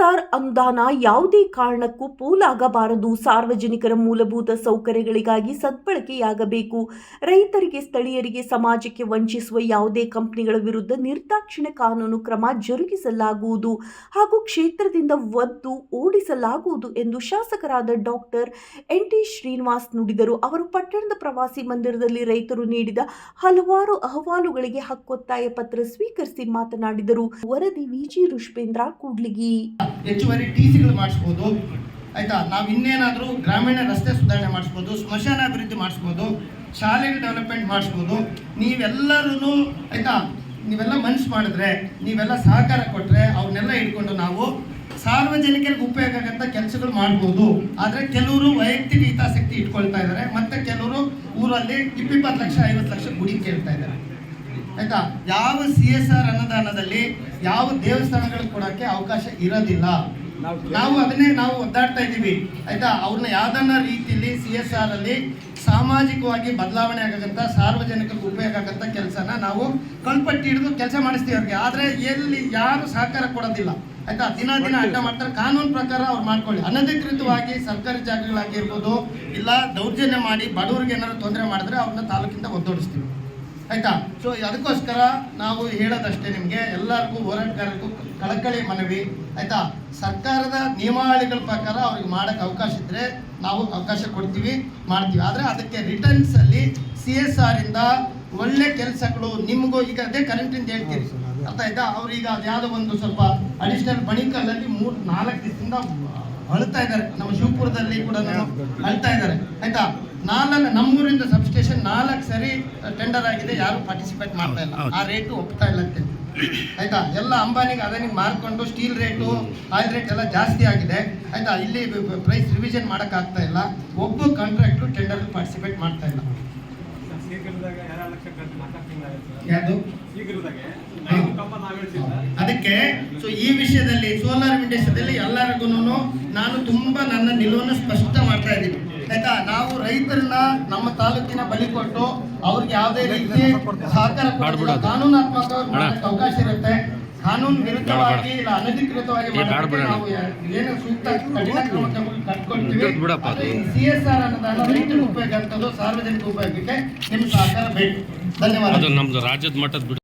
CSR ಅನುದಾನ ಯಾವುದೇ ಕಾರಣಕ್ಕೂ ಪೋಲಾಗಬಾರದು. ಸಾರ್ವಜನಿಕರ ಮೂಲಭೂತ ಸೌಕರ್ಯಗಳಿಗಾಗಿ ಸದ್ಬಳಕೆಯಾಗಬೇಕು. ರೈತರಿಗೆ, ಸ್ಥಳೀಯರಿಗೆ, ಸಮಾಜಕ್ಕೆ ವಂಚಿಸುವ ಯಾವುದೇ ಕಂಪನಿಗಳ ವಿರುದ್ಧ ನಿರ್ದಾಕ್ಷಿಣ್ಯ ಕಾನೂನು ಕ್ರಮ ಜರುಗಿಸಲಾಗುವುದು ಹಾಗೂ ಕ್ಷೇತ್ರದಿಂದ ಒದ್ದು ಓಡಿಸಲಾಗುವುದು ಎಂದು ಶಾಸಕರಾದ ಡಾಕ್ಟರ್ ಎನ್.ಟಿ. ಶ್ರೀನಿವಾಸ್ ನುಡಿದರು. ಅವರು ಪಟ್ಟಣದ ಪ್ರವಾಸಿ ಮಂದಿರದಲ್ಲಿ ರೈತರು ನೀಡಿದ ಹಲವಾರು ಅಹವಾಲುಗಳಿಗೆ ಹಕ್ಕೊತ್ತಾಯ ಪತ್ರ ಸ್ವೀಕರಿಸಿ ಮಾತನಾಡಿದರು. ವರದಿ ವಿಜಿ ರುಷ್ಪೇಂದ್ರ ಕೂಡ್ಲಿಗಿ. ಹೆಚ್ಚುವರಿ ಟಿಸಿಗಳು ಮಾಡಿಸ್ಬೋದು, ಆಯ್ತಾ. ನಾವು ಇನ್ನೇನಾದರೂ ಗ್ರಾಮೀಣ ರಸ್ತೆ ಸುಧಾರಣೆ ಮಾಡಿಸ್ಬೋದು, ಸ್ಮಶಾನ ಅಭಿವೃದ್ಧಿ ಮಾಡಿಸ್ಬೋದು, ಶಾಲೆಗಳ ಡೆವಲಪ್ಮೆಂಟ್ ಮಾಡಿಸ್ಬೋದು. ನೀವೆಲ್ಲರೂ ಆಯ್ತಾ, ನೀವೆಲ್ಲ ಮನಸ್ಸು ಮಾಡಿದ್ರೆ, ನೀವೆಲ್ಲ ಸಹಕಾರ ಕೊಟ್ಟರೆ ಅವ್ರನ್ನೆಲ್ಲ ಇಟ್ಕೊಂಡು ನಾವು ಸಾರ್ವಜನಿಕರಿಗೆ ಉಪಯೋಗ ಆಗಂತ ಕೆಲಸಗಳು ಮಾಡ್ಬೋದು. ಆದರೆ ಕೆಲವರು ವೈಯಕ್ತಿಕ ಹಿತಾಸಕ್ತಿ ಇಟ್ಕೊಳ್ತಾ ಇದ್ದಾರೆ, ಮತ್ತೆ ಕೆಲವರು ಊರಲ್ಲಿ 20 ಲಕ್ಷ 50 ಲಕ್ಷ ಗುಡಿ ಕೇಳ್ತಾ ಇದ್ದಾರೆ, ಆಯ್ತಾ. ಯಾವ CSR ಅನುದಾನದಲ್ಲಿ ಯಾವ ದೇವಸ್ಥಾನಗಳು ಕೊಡೋಕ್ಕೆ ಅವಕಾಶ ಇರೋದಿಲ್ಲ. ನಾವು ಅದನ್ನೇ ನಾವು ಒದ್ದಾಡ್ತಾ ಇದ್ದೀವಿ, ಆಯ್ತಾ. ಅವ್ರನ್ನ ಯಾವ್ದನ್ನ ರೀತಿಯಲ್ಲಿ CSR ಅಲ್ಲಿ ಸಾಮಾಜಿಕವಾಗಿ ಬದಲಾವಣೆ ಆಗಂತ, ಸಾರ್ವಜನಿಕರಿಗೆ ಉಪಯೋಗ ಆಗಂತ ಕೆಲಸನ ನಾವು ಕಲ್ಪಟ್ಟಿ ಹಿಡಿದು ಕೆಲಸ ಮಾಡಿಸ್ತೀವಿ ಅವ್ರಿಗೆ. ಆದರೆ ಎಲ್ಲಿ ಯಾರು ಸಹಕಾರ ಕೊಡೋದಿಲ್ಲ, ಆಯ್ತಾ. ದಿನ ಅಡ್ಡ ಮಾಡ್ತಾರೆ. ಕಾನೂನು ಪ್ರಕಾರ ಅವ್ರು ಮಾಡ್ಕೊಳ್ಳಿ. ಅನಧಿಕೃತವಾಗಿ ಸರ್ಕಾರಿ ಜಾಗಗಳಾಗಿರ್ಬೋದು, ಇಲ್ಲ ದೌರ್ಜನ್ಯ ಮಾಡಿ ಬಡವರಿಗೆ ಏನಾದ್ರು ತೊಂದರೆ ಮಾಡಿದ್ರೆ ಅವ್ರನ್ನ ತಾಲೂಕಿಂದ ಒದ್ದೋಡಿಸ್ತೀವಿ, ಆಯ್ತಾ. ಸೊ ಅದಕ್ಕೋಸ್ಕರ ನಾವು ಹೇಳೋದಷ್ಟೇ, ನಿಮಗೆ ಎಲ್ಲರಿಗೂ ಹೋರಾಟಗಾರರಿಗೂ ಕಳಕಳಿ ಮನವಿ, ಆಯ್ತಾ. ಸರ್ಕಾರದ ನಿಯಮಾವಳಿಗಳ ಪ್ರಕಾರ ಅವ್ರಿಗೆ ಮಾಡೋಕ್ಕೆ ಅವಕಾಶ ಇದ್ದರೆ ನಾವು ಅವಕಾಶ ಕೊಡ್ತೀವಿ, ಮಾಡ್ತೀವಿ. ಆದರೆ ಅದಕ್ಕೆ ರಿಟರ್ನ್ಸ್ ಅಲ್ಲಿ CSR ಇಂದ ಒಳ್ಳೆ ಕೆಲಸಗಳು ನಿಮಗೂ ಈಗ ಅದೇ ಕರೆಂಟಿಂದ ಹೇಳ್ತೀರಿ, ಅರ್ಥ ಆಯ್ತಾ. ಅವ್ರೀಗ ಅದು ಯಾವುದೋ ಒಂದು ಸ್ವಲ್ಪ ಅಡಿಷನಲ್ ಬಣಿಕಲ್ಲಲ್ಲಿ 3-4 ದಿವಸದಿಂದ ಅಳ್ತಾ ಇದ್ದಾರೆ. ನಮ್ಮ ಶಿವಪುರದಲ್ಲಿ ಕೂಡ ಅಳ್ತಾ ಇದ್ದಾರೆ, ಆಯ್ತಾ. ನಮ್ಮೂರಿಂದ ಸಬ್ಸ್ಟೇಷನ್ 4 ಸರಿ ಟೆಂಡರ್ ಆಗಿದೆ, ಯಾರು ಪಾರ್ಟಿಸಿಪೇಟ್ ಮಾಡ್ತಾ ಇಲ್ಲ. ಆ ರೇಟು ಒಪ್ತಾ ಇಲ್ಲ ಅಂತ, ಆಯ್ತಾ. ಎಲ್ಲ ಅಂಬಾನಿಗೆ ಅದನಿಗೆ ಮಾರ್ಕೊಂಡು ಸ್ಟೀಲ್ ರೇಟು, ಆಯಿಲ್ ರೇಟ್ ಎಲ್ಲ ಜಾಸ್ತಿ ಆಗಿದೆ, ಆಯ್ತಾ. ಇಲ್ಲಿ ಪ್ರೈಸ್ ರಿವಿಷನ್ ಮಾಡೋಕ್ಕಾಗ್ತಾ ಇಲ್ಲ. ಒಬ್ಬ ಕಾಂಟ್ರಾಕ್ಟ್ರು ಟೆಂಡರ್ ಪಾರ್ಟಿಸಿಪೇಟ್ ಮಾಡ್ತಾ ಇಲ್ಲ. ಯಾವುದು ಅದಕ್ಕೆ. ಸೊ ಈ ವಿಷಯದಲ್ಲಿ ಸೋಲಾರ್ ವಿಂಡೇಶದಲ್ಲಿ ಎಲ್ಲರಿಗೂ ನಾನು ತುಂಬಾ ನನ್ನ ನಿಲುವನ್ನು ಸ್ಪಷ್ಟ ಮಾಡ್ತಾ ಇದ್ದೀನಿ, ಆಯ್ತಾ. ನಾವು ರೈತರನ್ನ ನಮ್ಮ ತಾಲೂಕಿನ ಬಲಿ ಕೊಟ್ಟು ಅವ್ರಿಗೆ ಯಾವುದೇ ರೀತಿ ಸಹಕಾರ ಕೊಡೋದಿಲ್ಲ. ಕಾನೂನಾತ್ಮಕವಾಗಿ ಅವಕಾಶ ಇರುತ್ತೆ. ಕಾನೂನು ವಿರುದ್ಧವಾಗಿ ಇಲ್ಲ ಅನಧಿಕೃತವಾಗಿ ನಾವು ಏನು ಸೂಕ್ತ ಕಠಿಣ ಕ್ರಮ ಕಟ್ಕೊಳ್ತೀವಿ. CSR ಅನ್ನೋದನ್ನ ರೈತರ ಉಪಯೋಗ ಅಂತದ್ದು ಸಾರ್ವಜನಿಕ ಉಪಯೋಗಕ್ಕೆ ನಿಮ್ಮ ಸಹಕಾರ ಬೇಕು. ಧನ್ಯವಾದ. ನಮ್ದು ರಾಜ್ಯದ ಮಟ್ಟದ